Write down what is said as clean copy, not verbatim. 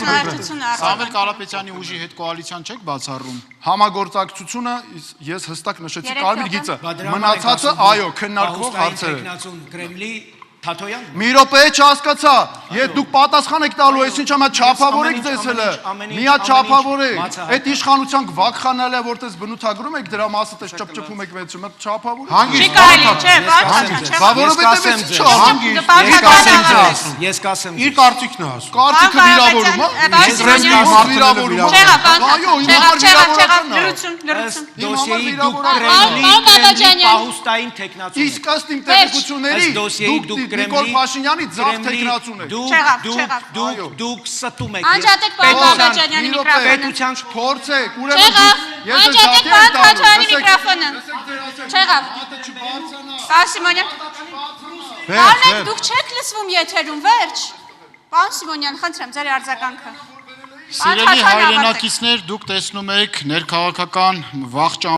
Հանրապետությունը Սամվել Կարապետյանի ուժի հետ կոալիցիան չեք բացառում։ Համագործակցությունը ես հստակ նշեցի Կարմիր գիծը։ Մնացածը այո, քննարկվող հարցեր են։ Մի րոպե չհասկացա, եթե դուք պատասխան եք տալու, այս ինչա մա չափավորեք ձեզ հələ։ Միա չափավորեք։ Այդ իշխանության վակխանել է, որտես բնութագրում եք դրա մասը, տես ճպճպում եք մեծ մը չափավոր։ Չի կարելի, չէ, բարձր։ Բա որովհետև Ես կասեմ։ Իր կարծիքն է ասում։ Կարծիքը վիրավորում, հա։ Վիրավորում։ Դոսիեի դուք Կրեմլի պահուստային տեխնացու եք։ Իսկ ըստ իմ տեղեկությունների դուք Նիկոլ Փաշինյանի ձախ տեխնացուն եք։ Դուք ստում եք։ Անջատեք պարոն Բաբաջանյանի միկրոֆոնը։ Պետության Փորձեք, Անջատեք պարոն Բաբաջանի միկրոֆոնը։ Չեղավ։ Պարոն Սիմոնյան։ Պարոն, դուք չեք լսվում եթերում, վերջ։ Պարոն Սիմոնյան, խնդրեմ ձեր արձագանքը։ Սիրելի հայրենակիցներ, դուք տեսնում եք ներքաղաքական վաղ